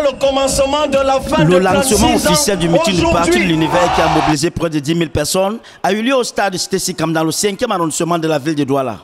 le commencement de la fin de 36 ans. Le lancement officiel du meeting du Parti de l'Univers qui a mobilisé près de 10 000 personnes a eu lieu au stade de Cité Sikam dans le 5e arrondissement de la ville de Douala.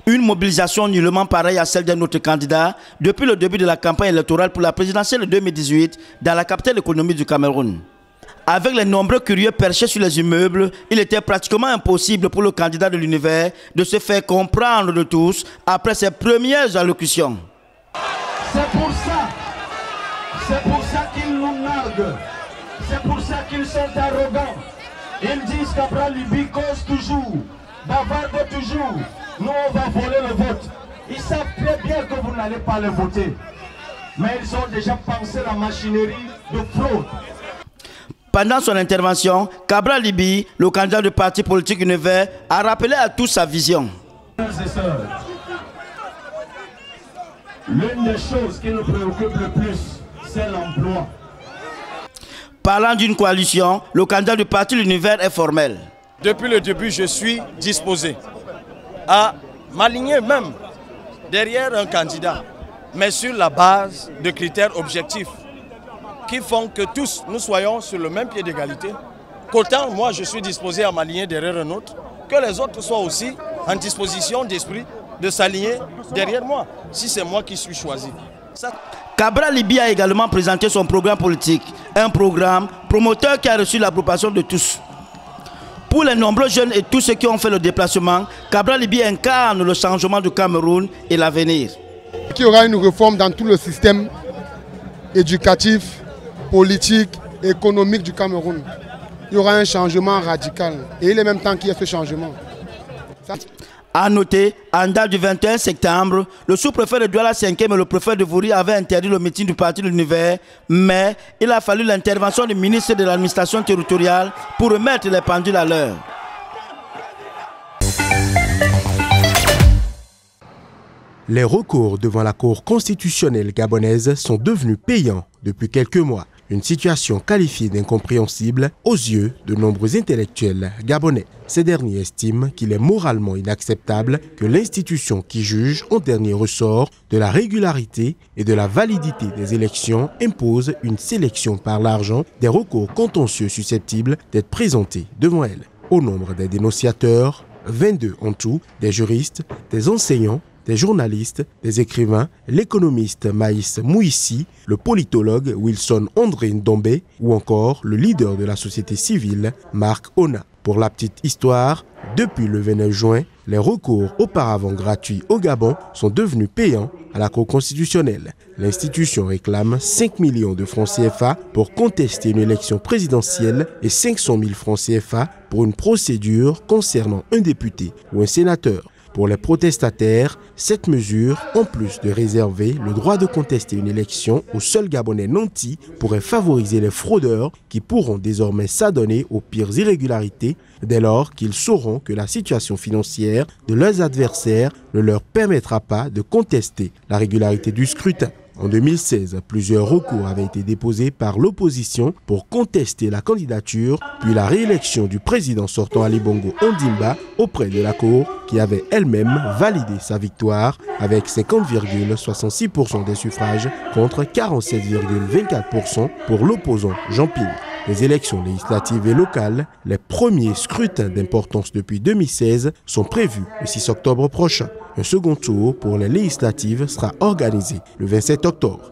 Une mobilisation nullement pareille à celle d'un autre candidat depuis le début de la campagne électorale pour la présidentielle de 2018 dans la capitale économique du Cameroun. Avec les nombreux curieux perchés sur les immeubles, il était pratiquement impossible pour le candidat de l'Univers de se faire comprendre de tous après ses premières allocutions. C'est pour ça qu'ils nous narguent, c'est pour ça qu'ils sont arrogants. Ils disent qu'Abraham Libi cause toujours, bavarde toujours. Nous on va voler le vote. Ils savent très bien que vous n'allez pas le voter. Mais ils ont déjà pensé la machinerie de fraude. Pendant son intervention, Cabral Libi, le candidat du parti politique Univers, a rappelé à tous sa vision. L'une des choses qui nous préoccupe le plus, c'est l'emploi. Parlant d'une coalition, le candidat du parti L'Univers est formel. Depuis le début, je suis disposé à m'aligner même derrière un candidat, mais sur la base de critères objectifs qui font que tous nous soyons sur le même pied d'égalité. Qu'autant moi je suis disposé à m'aligner derrière un autre, que les autres soient aussi en disposition d'esprit de s'aligner derrière moi, si c'est moi qui suis choisi. Cabral Libi a également présenté son programme politique, un programme promoteur qui a reçu l'approbation de tous. Pour les nombreux jeunes et tous ceux qui ont fait le déplacement, Cabral Libi incarne le changement du Cameroun et l'avenir. Il y aura une réforme dans tout le système éducatif, politique et économique du Cameroun. Il y aura un changement radical et il est même temps qu'il y ait ce changement. A noter, en date du 21 septembre, le sous-préfet de Douala 5e et le préfet de Vouri avaient interdit le meeting du parti de l'Univers, mais il a fallu l'intervention du ministre de l'administration territoriale pour remettre les pendules à l'heure. Les recours devant la Cour constitutionnelle gabonaise sont devenus payants depuis quelques mois. Une situation qualifiée d'incompréhensible aux yeux de nombreux intellectuels gabonais. Ces derniers estiment qu'il est moralement inacceptable que l'institution qui juge en dernier ressort de la régularité et de la validité des élections impose une sélection par l'argent des recours contentieux susceptibles d'être présentés devant elle. Au nombre des dénonciateurs, 22 en tout, des juristes, des enseignants, des journalistes, des écrivains, l'économiste Maïs Mouissi, le politologue Wilson André Ndombe ou encore le leader de la société civile, Marc Ona. Pour la petite histoire, depuis le 29 juin, les recours auparavant gratuits au Gabon sont devenus payants à la Cour constitutionnelle. L'institution réclame 5 millions de francs CFA pour contester une élection présidentielle et 500 000 francs CFA pour une procédure concernant un député ou un sénateur. Pour les protestataires, cette mesure, en plus de réserver le droit de contester une élection aux seuls Gabonais nantis, pourrait favoriser les fraudeurs qui pourront désormais s'adonner aux pires irrégularités dès lors qu'ils sauront que la situation financière de leurs adversaires ne leur permettra pas de contester la régularité du scrutin. En 2016, plusieurs recours avaient été déposés par l'opposition pour contester la candidature, puis la réélection du président sortant Ali Bongo Ondimba auprès de la Cour, qui avait elle-même validé sa victoire avec 50,66% des suffrages contre 47,24% pour l'opposant Jean Ping. Les élections législatives et locales, les premiers scrutins d'importance depuis 2016, sont prévus le 6 octobre prochain. Un second tour pour les législatives sera organisé le 27 octobre.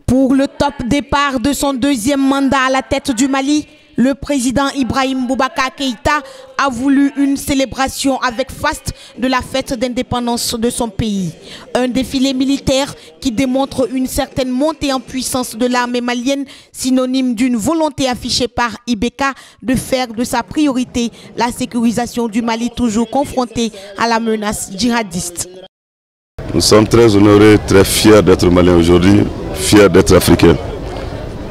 Pour le top départ de son deuxième mandat à la tête du Mali, le président Ibrahim Boubacar Keïta a voulu une célébration avec faste de la fête d'indépendance de son pays. Un défilé militaire qui démontre une certaine montée en puissance de l'armée malienne, synonyme d'une volonté affichée par Ibeka de faire de sa priorité la sécurisation du Mali, toujours confronté à la menace djihadiste. Nous sommes très honorés, très fiers d'être Maliens aujourd'hui, fiers d'être Africains.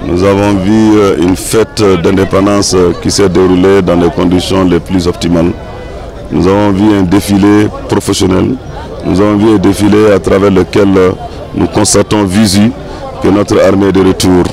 Nous avons vu une fête d'indépendance qui s'est déroulée dans les conditions les plus optimales. Nous avons vu un défilé professionnel. Nous avons vu un défilé à travers lequel nous constatons visu que notre armée est de retour.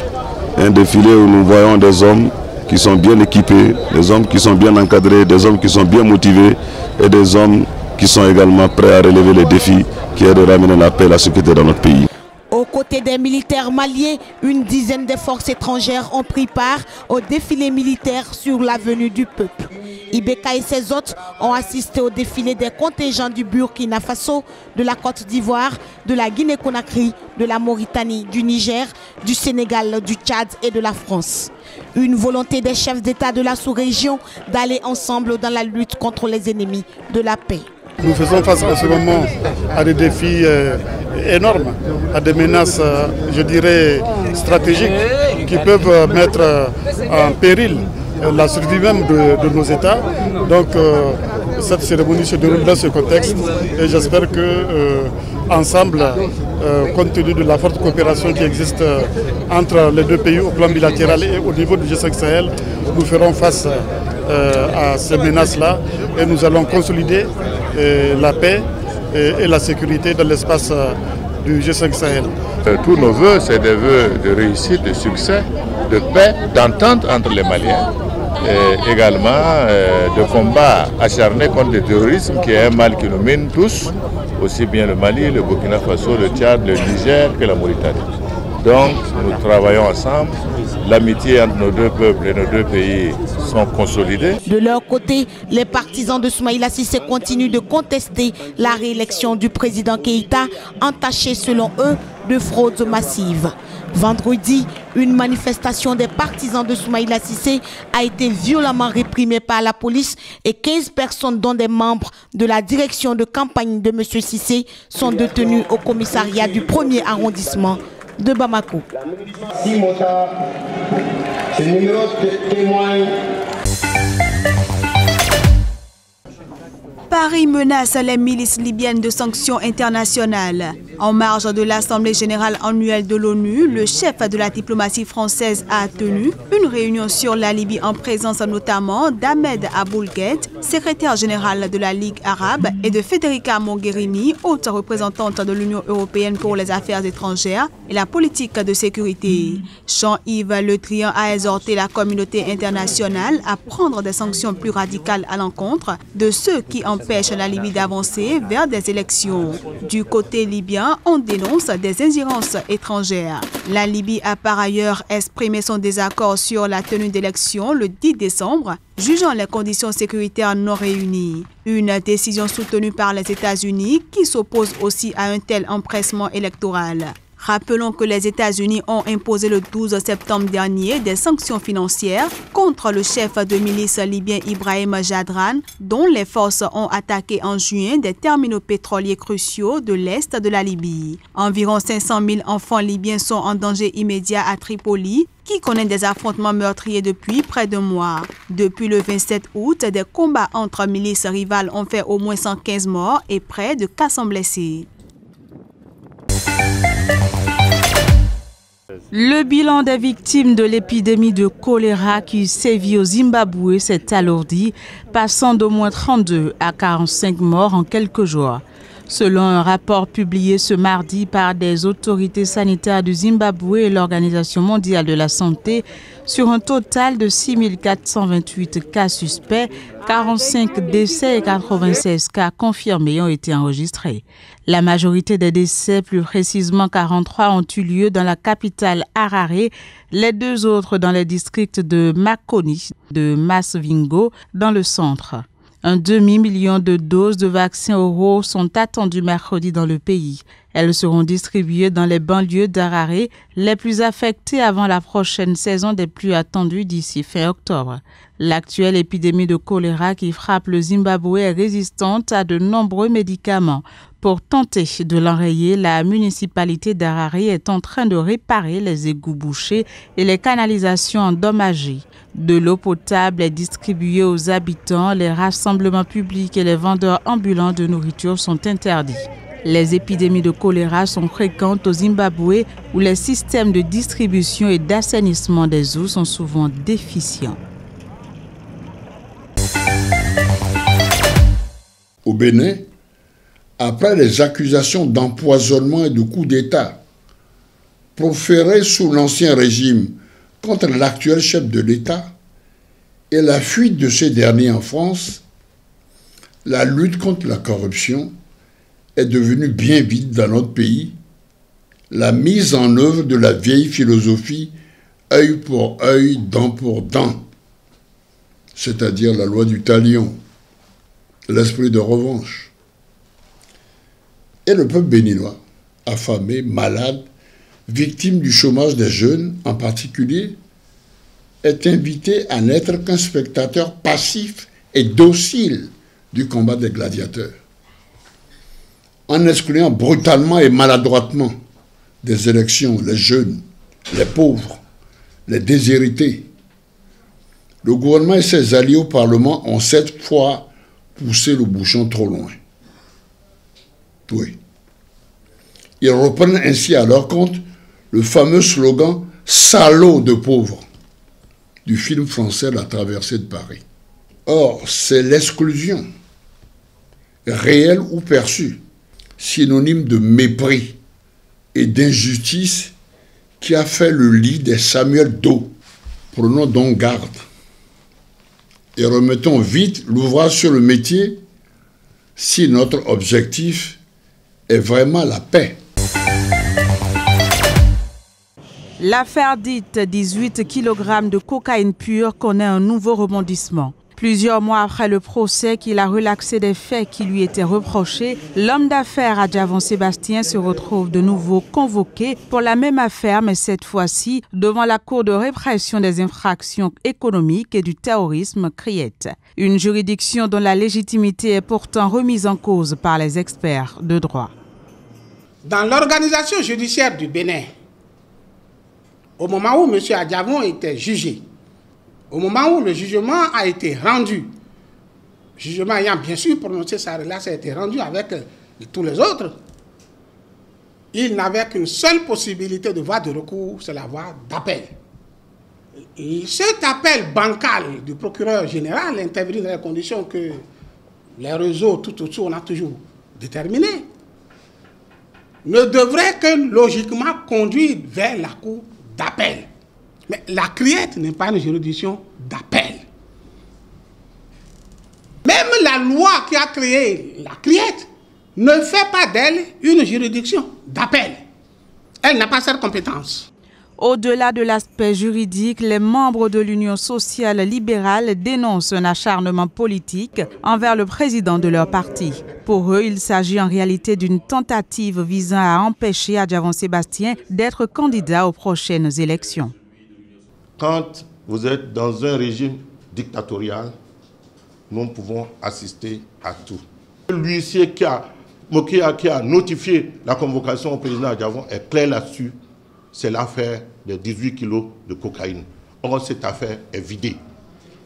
Un défilé où nous voyons des hommes qui sont bien équipés, des hommes qui sont bien encadrés, des hommes qui sont bien motivés et des hommes qui sont également prêts à relever les défis qui est de ramener la paix et la sécurité dans notre pays. Aux côtés des militaires maliens, une dizaine de forces étrangères ont pris part au défilé militaire sur l'avenue du Peuple. Ibeka et ses hôtes ont assisté au défilé des contingents du Burkina Faso, de la Côte d'Ivoire, de la Guinée-Conakry, de la Mauritanie, du Niger, du Sénégal, du Tchad et de la France. Une volonté des chefs d'État de la sous-région d'aller ensemble dans la lutte contre les ennemis de la paix. Nous faisons face en ce moment à des défis énormes, à des menaces, je dirais, stratégiques qui peuvent mettre en péril la survie même de nos États. Donc cette cérémonie se déroule dans ce contexte et j'espère que ensemble, compte tenu de la forte coopération qui existe entre les deux pays au plan bilatéral et au niveau du G5 Sahel, nous ferons face à ces menaces-là et nous allons consolider la paix et la sécurité dans l'espace du G5 Sahel. Tous nos voeux, c'est des voeux de réussite, de succès, de paix, d'entente entre les Maliens et également de combat acharné contre le terrorisme qui est un mal qui nous mine tous, aussi bien le Mali, le Burkina Faso, le Tchad, le Niger que la Mauritanie. Donc nous travaillons ensemble, l'amitié entre nos deux peuples et nos deux pays sont consolidés. De leur côté, les partisans de Soumaïla Cissé continuent de contester la réélection du président Keïta, entachée selon eux de fraude massive. Vendredi, une manifestation des partisans de Soumaïla Cissé a été violemment réprimée par la police et 15 personnes, dont des membres de la direction de campagne de M. Cissé, sont détenues au commissariat du 1er arrondissement de Bamako. Paris menace les milices libyennes de sanctions internationales. En marge de l'Assemblée générale annuelle de l'ONU, le chef de la diplomatie française a tenu une réunion sur la Libye en présence notamment d'Ahmed Aboulgued, secrétaire général de la Ligue arabe, et de Federica Mogherini, haute représentante de l'Union européenne pour les affaires étrangères et la politique de sécurité. Jean-Yves Le Drian a exhorté la communauté internationale à prendre des sanctions plus radicales à l'encontre de ceux qui empêche la Libye d'avancer vers des élections. Du côté libyen, on dénonce des ingérences étrangères. La Libye a par ailleurs exprimé son désaccord sur la tenue d'élections le 10 décembre, jugeant les conditions sécuritaires non réunies. Une décision soutenue par les États-Unis qui s'oppose aussi à un tel empressement électoral. Rappelons que les États-Unis ont imposé le 12 septembre dernier des sanctions financières contre le chef de milice libyen Ibrahim Jadran, dont les forces ont attaqué en juin des terminaux pétroliers cruciaux de l'est de la Libye. Environ 500 000 enfants libyens sont en danger immédiat à Tripoli, qui connaît des affrontements meurtriers depuis près d'un mois. Depuis le 27 août, des combats entre milices rivales ont fait au moins 115 morts et près de 400 blessés. Le bilan des victimes de l'épidémie de choléra qui sévit au Zimbabwe s'est alourdi, passant d'au moins 32 à 45 morts en quelques jours. Selon un rapport publié ce mardi par des autorités sanitaires du Zimbabwe et l'Organisation mondiale de la santé, sur un total de 6 428 cas suspects, 45 décès et 96 cas confirmés ont été enregistrés. La majorité des décès, plus précisément 43, ont eu lieu dans la capitale Harare, les deux autres dans les districts de Makoni, de Masvingo, dans le centre. Un demi-million de doses de vaccins oraux sont attendues mercredi dans le pays. Elles seront distribuées dans les banlieues d'Harare, les plus affectées avant la prochaine saison des pluies attendues d'ici fin octobre. L'actuelle épidémie de choléra qui frappe le Zimbabwe est résistante à de nombreux médicaments. Pour tenter de l'enrayer, la municipalité d'Harare est en train de réparer les égouts bouchés et les canalisations endommagées. De l'eau potable est distribuée aux habitants, les rassemblements publics et les vendeurs ambulants de nourriture sont interdits. Les épidémies de choléra sont fréquentes au Zimbabwe où les systèmes de distribution et d'assainissement des eaux sont souvent déficients. Au Bénin, après les accusations d'empoisonnement et de coup d'État proférées sous l'Ancien Régime contre l'actuel chef de l'État et la fuite de ces derniers en France, la lutte contre la corruption est devenue bien vite dans notre pays la mise en œuvre de la vieille philosophie œil pour œil, dent pour dent, c'est-à-dire la loi du talion, l'esprit de revanche. Et le peuple béninois, affamé, malade, victime du chômage des jeunes en particulier, est invité à n'être qu'un spectateur passif et docile du combat des gladiateurs. En excluant brutalement et maladroitement des élections les jeunes, les pauvres, les déshérités, le gouvernement et ses alliés au Parlement ont cette fois poussé le bouchon trop loin. Oui. Ils reprennent ainsi à leur compte le fameux slogan « Salaud de pauvres » du film français La Traversée de Paris. Or, c'est l'exclusion, réelle ou perçue, synonyme de mépris et d'injustice, qui a fait le lit des Samuel Doe. Prenons donc garde et remettons vite l'ouvrage sur le métier si notre objectif est vraiment la paix. L'affaire dite 18 kg de cocaïne pure connaît un nouveau rebondissement. Plusieurs mois après le procès qu'il a relaxé des faits qui lui étaient reprochés, l'homme d'affaires Adjavon Sébastien se retrouve de nouveau convoqué pour la même affaire, mais cette fois-ci devant la Cour de répression des infractions économiques et du terrorisme CRIET. Une juridiction dont la légitimité est pourtant remise en cause par les experts de droit. Dans l'organisation judiciaire du Bénin, au moment où M. Adjavon était jugé, au moment où le jugement a été rendu, le jugement ayant bien sûr prononcé sa relâche a été rendu avec tous les autres, il n'avait qu'une seule possibilité de voie de recours, c'est la voie d'appel. Cet appel bancal du procureur général intervenu dans les conditions que les réseaux tout autour on a toujours déterminées, ne devrait que logiquement conduire vers la cour d'appel. Mais la CRIET n'est pas une juridiction d'appel. Même la loi qui a créé la CRIET ne fait pas d'elle une juridiction d'appel. Elle n'a pas cette compétence. Au-delà de l'aspect juridique, les membres de l'Union sociale libérale dénoncent un acharnement politique envers le président de leur parti. Pour eux, il s'agit en réalité d'une tentative visant à empêcher Adjavon Sébastien d'être candidat aux prochaines élections. Quand vous êtes dans un régime dictatorial, nous pouvons assister à tout. L'huissier qui a notifié la convocation au président Adjavon est clair là-dessus. C'est l'affaire des 18 kilos de cocaïne. Or, cette affaire est vidée.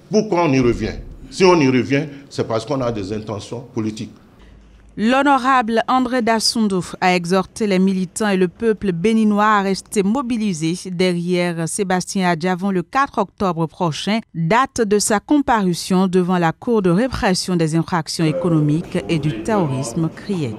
Pourquoi on y revient? Si on y revient, c'est parce qu'on a des intentions politiques. L'honorable André Dassoundou a exhorté les militants et le peuple béninois à rester mobilisés derrière Sébastien Adjavon le 4 octobre prochain, date de sa comparution devant la Cour de répression des infractions économiques et du terrorisme CRIET.